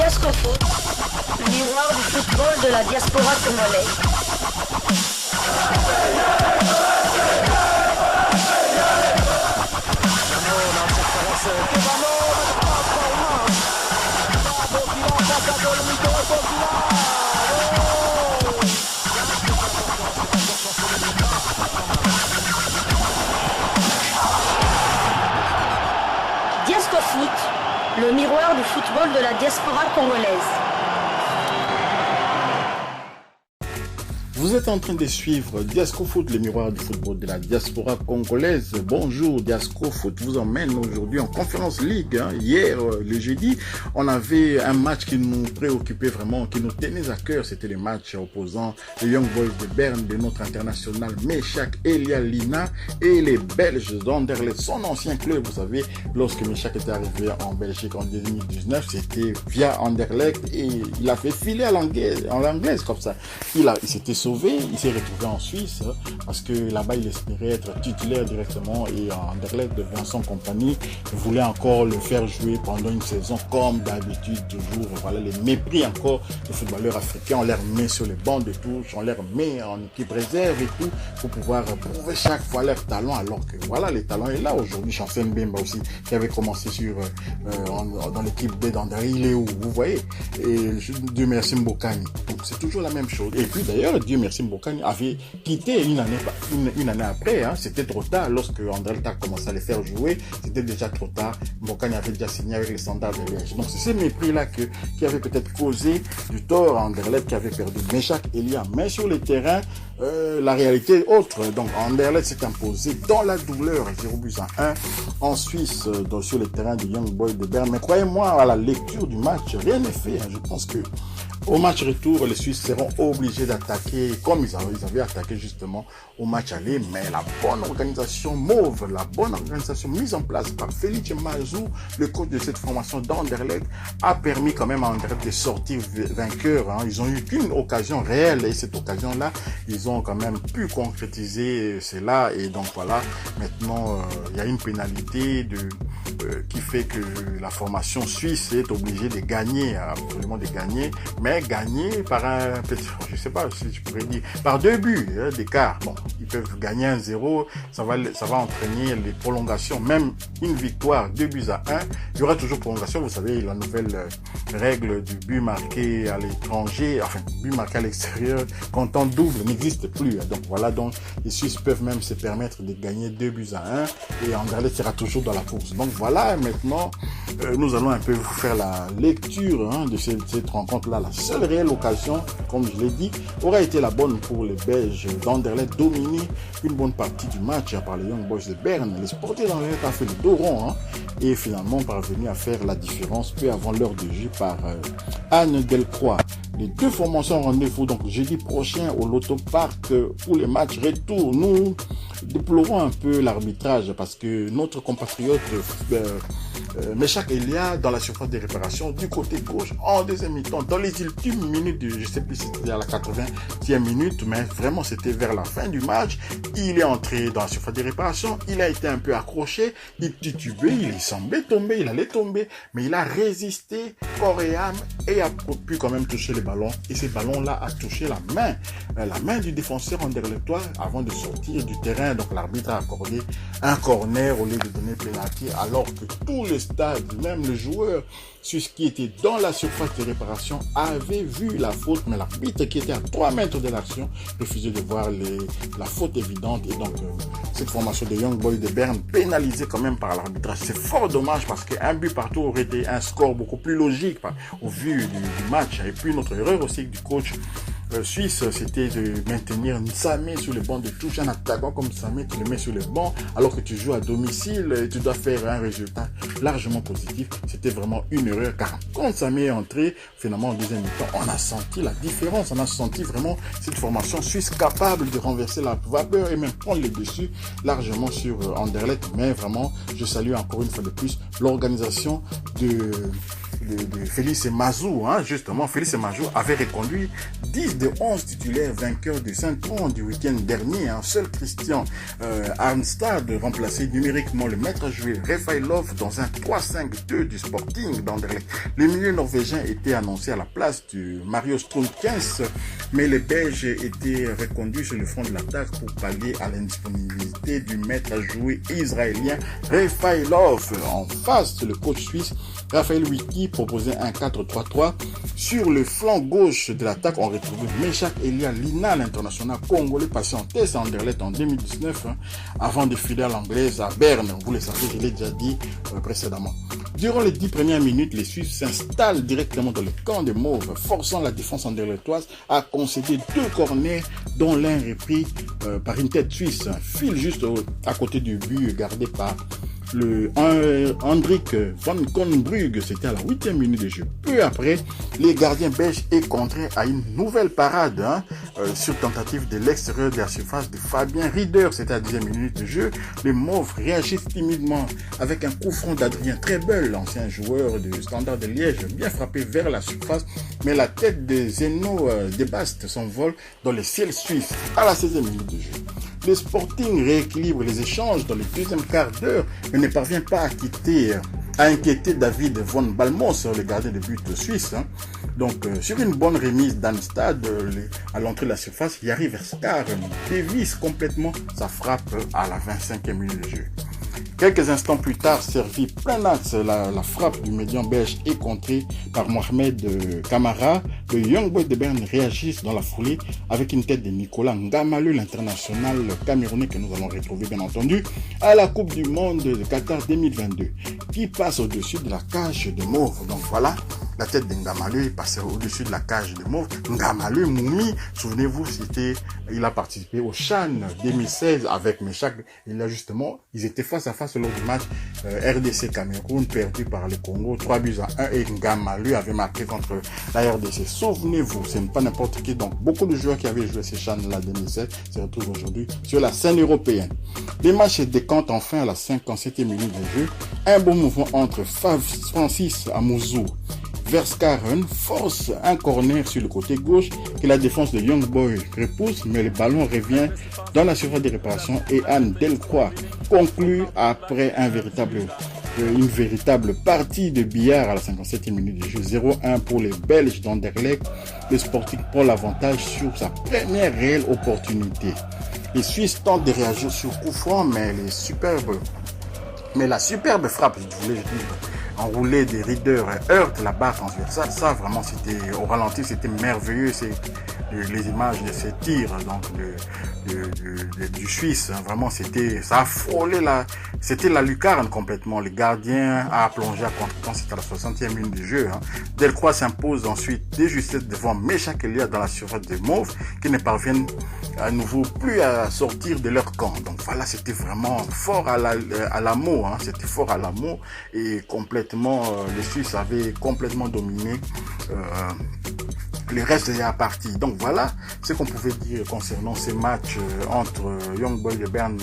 Diascofoot, le miroir du football de la diaspora congolaise. Diascofoot, le miroir du football de la diaspora congolaise. Vous êtes en train de suivre Diascofoot, le miroir du football de la diaspora congolaise. Bonjour, Diascofoot vous emmène aujourd'hui en Conference League. Hier, le jeudi, on avait un match qui nous préoccupait vraiment, qui nous tenait à cœur. C'était le match opposant les Young Boys de Berne, de notre international Meshak Elialina et les Belges d'Anderlecht, son ancien club. Vous savez, lorsque Meshak était arrivé en Belgique en 2019, c'était via Anderlecht et il a fait filer à l'anglaise comme ça. Il s'était sauvé, il s'est retrouvé en Suisse parce que là-bas il espérait être titulaire directement et Anderlecht de Vincent Compagnie voulait encore le faire jouer pendant une saison comme d'habitude toujours. Voilà les mépris encore des footballeurs africains, on les remet sur les bancs de touche, on les remet en équipe réserve et tout pour pouvoir prouver chaque fois leur talent alors que voilà les talents est là aujourd'hui. Chancel Mbemba aussi qui avait commencé dans l'équipe B d'Anderlecht, il est où vous voyez, et Dieu merci Mbokani, donc c'est toujours la même chose. Et puis d'ailleurs Dieu merci Mbokani avait quitté une année après, c'était trop tard lorsque Anderlecht a commencé à les faire jouer, c'était déjà trop tard. Mbokani avait déjà signé avec les Standards de Liège, donc c'est ces mépris là qui avait peut-être causé du tort à Anderlecht qui avait perdu Meshak Elia. Mais sur le terrain, la réalité est autre. Donc Anderlecht s'est imposé dans la douleur 0-1 en Suisse sur le terrain du Young Boys de Berne. Mais croyez-moi, à la lecture du match, rien n'est fait. Je pense que au match retour, les Suisses seront obligés d'attaquer comme ils avaient attaqué justement au match aller. Mais la bonne organisation mauve, la bonne organisation mise en place par Félix Mazou, le coach de cette formation d'Anderlecht, a permis quand même à Anderlecht de sortir vainqueur. Ils ont eu qu'une occasion réelle et cette occasion-là, ils ont quand même pu concrétiser cela. Et donc voilà, maintenant il y a une pénalité qui fait que la formation suisse est obligée de gagner, absolument de gagner, mais gagner par un petit, je sais pas si je pourrais dire, par 2 buts d'écart. Bon, ils peuvent gagner 1-0, ça va entraîner les prolongations, même une victoire 2-1, il y aura toujours prolongation. Vous savez, la nouvelle règle du but marqué à l'étranger, enfin, but marqué à l'extérieur, comptant double n'existe plus. Donc voilà, donc les Suisses peuvent même se permettre de gagner 2-1 et Anderlecht sera toujours dans la course. Donc voilà, maintenant, nous allons un peu vous faire la lecture de cette rencontre-là. La seule réelle occasion, comme je l'ai dit, aura été la bonne pour les Belges d'Anderlecht, dominer une bonne partie du match par les Young Boys de Berne. Les Sportifs d'Anderlecht a fait le dos rond et finalement parvenu à faire la différence peu avant l'heure de jeu par Anne Delcroix. Les deux formations ont rendez-vous donc jeudi prochain au Loto Park pour les matchs retour. Nous déplorons un peu l'arbitrage parce que notre compatriote Meshak Elia dans la surface de réparation du côté gauche en deuxième mi-temps dans les ultimes minutes je sais plus si c'était à la 80e minute, mais vraiment c'était vers la fin du match. Il est entré dans la surface de réparation, il a été un peu accroché, il titubait, il semblait tomber, il allait tomber, mais il a résisté corps et âme et a pu quand même toucher les ballons, et ces ballons-là a touché la main du défenseur anderlechtois avant de sortir du terrain. Donc l'arbitre a accordé un corner au lieu de donner pénalty, alors que tout le stade, même le joueur suisse qui était dans la surface de réparation avait vu la faute, mais l'arbitre qui était à 3 mètres de l'action refusait de voir la faute évidente. Et donc cette formation de Young Boys de Berne pénalisée quand même par l'arbitrage. C'est fort dommage parce qu'un but partout aurait été un score beaucoup plus logique au vu du match. Et puis notre erreur aussi du coach suisse, c'était de maintenir Samé sur le banc de touche. Un attaquant comme Samé, tu le mets sur le banc alors que tu joues à domicile et tu dois faire un résultat largement positif. C'était vraiment une erreur car quand Samé est entré, finalement en deuxième mi-temps, on a senti la différence. On a senti vraiment cette formation suisse capable de renverser la vapeur et même prendre le dessus largement sur Anderlecht. Mais vraiment, je salue encore une fois de plus l'organisation de Félix Mazou, hein, justement, Félix Mazou avait reconduit 10 des 11 titulaires vainqueurs du Saint-Ouen du week-end dernier. Hein. Seul Christian Arnstad remplaçait numériquement le maître à jouer Refailov dans un 3-5-2 du Sporting d'Anderlecht. Le milieu norvégien était annoncé à la place du Mario Strunkens, mais les Belges étaient reconduits sur le front de l'attaque pour pallier à l'indisponibilité du maître à jouer israélien Refailov. En face, le coach suisse Raphaël Wiki proposait un 4-3-3. Sur le flanc gauche de l'attaque, on retrouvait Meshak Elia Lina, l'international congolais passé en test à Anderlecht en 2019, hein, avant de filer à l'anglaise à Berne. Vous le savez, je l'ai déjà dit précédemment. Durant les 10 premières minutes, les Suisses s'installent directement dans le camp des Mauves, forçant la défense anderlechtoise à concéder 2 corners, dont l'un repris par une tête suisse. File juste à côté du but gardé par le Hendrik van Konbrugge, c'était à la 8e minute de jeu. Peu après, les gardiens belges est contré à une nouvelle parade, hein, sur tentative de l'extérieur de la surface de Fabien Rieder, c'était à la 10e minute de jeu. Les Mauves réagissent timidement avec un coup franc d'Adrien Trebel, l'ancien joueur du Standard de Liège, bien frappé vers la surface, mais la tête de Zeno Debast s'envole dans le ciel suisse à la 16e minute de jeu. Le Sporting rééquilibre les échanges dans le deuxième quart d'heure, mais ne parvient pas à inquiéter David von Balmos, le gardien de but suisse. Hein. Donc, sur une bonne remise d'Anstad à l'entrée de la surface, Yari Verskar dévisse complètement sa frappe à la 25e minute de jeu. Quelques instants plus tard, servi plein axe, la frappe du médian belge est contrée par Mohamed Kamara. Le Young Boys de Berne réagissent dans la foulée avec une tête de Nicolas Ngamalu, l'international camerounais que nous allons retrouver bien entendu à la Coupe du Monde de Qatar 2022, qui passe au-dessus de la cage de Mauve. Donc voilà, la tête de Ngamalu est passée au-dessus de la cage de Mauve. Ngamalu, Moumi, souvenez-vous, il a participé au CHAN 2016 avec Meshak. Et là justement, ils étaient face à face lors du match RDC Cameroun, perdu par le Congo 3-1, et Ngamalu avait marqué contre la RDC. Souvenez-vous, ce n'est pas n'importe qui. Donc beaucoup de joueurs qui avaient joué ces CHAN-là 2016 se retrouvent aujourd'hui sur la scène européenne. Les matchs se décantent enfin à la 57e minute de jeu. Un bon mouvement entre Francis Amouzou Verskaren force un corner sur le côté gauche que la défense de Young Boy repousse, mais le ballon revient dans la surface de réparation et Anne Delcroix conclut après une véritable partie de billard à la 57e minute de jeu. 0-1 pour les Belges d'Anderlecht. Le Sporting prend l'avantage sur sa première réelle opportunité. Les Suisses tentent de réagir sur coup franc, mais la superbe frappe, je voulais dire, enroulé des Rieder heurte la barre transversale. Ça vraiment c'était au ralenti, c'était merveilleux. C'est les images de ces tirs donc du Suisse, hein, vraiment ça a frôlé c'était la lucarne complètement. Le gardien a plongé à contre-temps, c'était à la 60e minute du jeu. Hein. Delcroix s'impose ensuite de justesse devant Meshak Elia dans la surface de Mauve, qui ne parviennent à nouveau plus à sortir de leur camp. Donc voilà, c'était vraiment fort à l'amour, hein, c'était fort à l'amour et complètement les Suisses avaient complètement dominé le reste de la partie. Donc voilà ce qu'on pouvait dire concernant ces matchs entre Young Boys de Berne,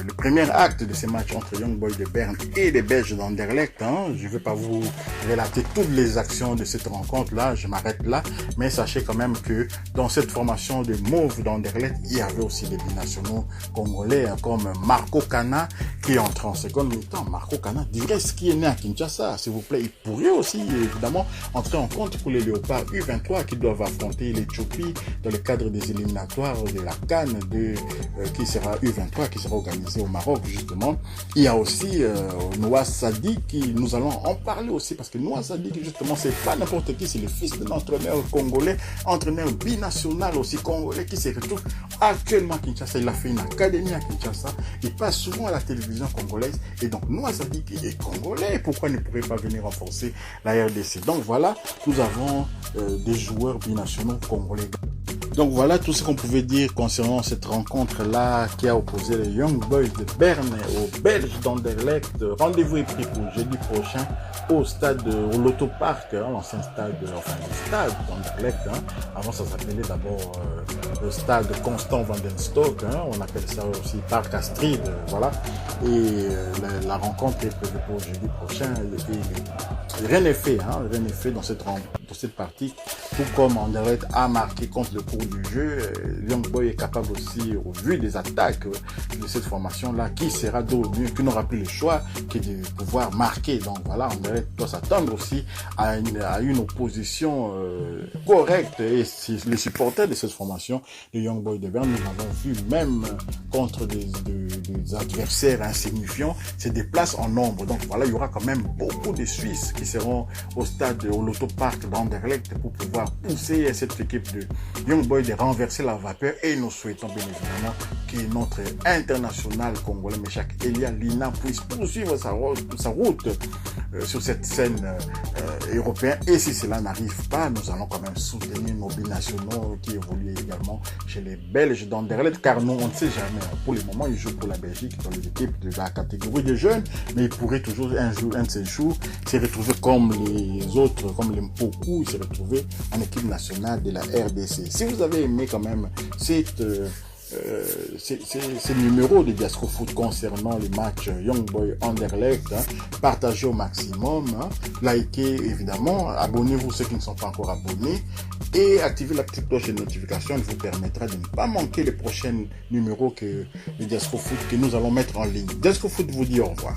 le premier acte de ces matchs entre Young Boys de Berne et les Belges d'Anderlecht. Hein. Je ne vais pas vous relater toutes les actions de cette rencontre-là, je m'arrête là, mais sachez quand même que dans cette formation de Mauve d'Anderlecht, il y avait aussi des binationaux congolais hein, comme Marco Kana qui est entré en seconde mi-temps. Marco Kana, du reste qui est né à Kinshasa, s'il vous plaît, il pourrait aussi évidemment entrer en compte pour les Léopards U23 qui doivent affronter l'Éthiopie dans le cadre des éliminatoires de la CAN qui sera U23, qui sera organisée au Maroc justement. Il y a aussi Noah Sadik, qui nous allons en parler aussi parce que Noah Sadik justement c'est pas n'importe qui, c'est le fils de l'entraîneur congolais, entraîneur binational aussi congolais qui se retrouve actuellement à Kinshasa. Il a fait une académie à Kinshasa, il passe souvent à la télévision congolaise et donc Noah Sadik est congolais, pourquoi ne pourrait pas venir renforcer la RDC? Donc voilà, nous avons des joueurs binationaux congolais. Donc voilà tout ce qu'on pouvait dire concernant cette rencontre-là qui a opposé les Young Boys de Berne aux Belges d'Anderlecht. Rendez-vous est pris pour jeudi prochain au stade, au Lotto Park, hein, l'ancien stade, enfin le stade d'Anderlecht. Hein. Avant ça s'appelait d'abord le stade Constant Vandenstock, hein, on appelle ça aussi Parc Astrid, voilà. Et la rencontre est prévue pour jeudi prochain. rien n'est fait, hein, rien n'est fait dans cette partie. Tout comme Anderlecht a marqué contre le cours du jeu, Young Boy est capable aussi, au vu des attaques de cette formation-là, qui sera d'autre mieux, qui n'aura plus le choix que de pouvoir marquer. Donc voilà, Anderlecht doit s'attendre aussi à une opposition correcte. Et si les supporters de cette formation, de Young Boy de Berne, nous l'avons vu même contre des adversaires insignifiants, se déplacent en nombre. Donc voilà, il y aura quand même beaucoup de Suisses qui seront au stade, au Lottopark d'Anderlecht pour pouvoir pousser cette équipe de Young Boys de renverser la vapeur. Et nous souhaitons bien évidemment que notre international congolais Meshak Elia Lina puisse poursuivre sa route sur cette scène européenne. Et si cela n'arrive pas, nous allons quand même soutenir nos binationaux qui évoluent également chez les Belges d'Anderlecht, car nous, on ne sait jamais. Pour le moment, ils jouent pour la Belgique dans les équipes de la catégorie des jeunes, mais ils pourraient toujours un de ces jours se retrouver comme les autres, comme les Mpoku, se retrouver en équipe nationale de la RDC. Si vous avez aimé quand même ces numéros de Diasco Foot concernant les matchs Young Boy Anderlecht, partagez au maximum, likez évidemment, abonnez-vous ceux qui ne sont pas encore abonnés et activez la petite cloche de notification, elle vous permettra de ne pas manquer les prochains numéros de Diasco Foot que nous allons mettre en ligne. Diasco Foot vous dit au revoir.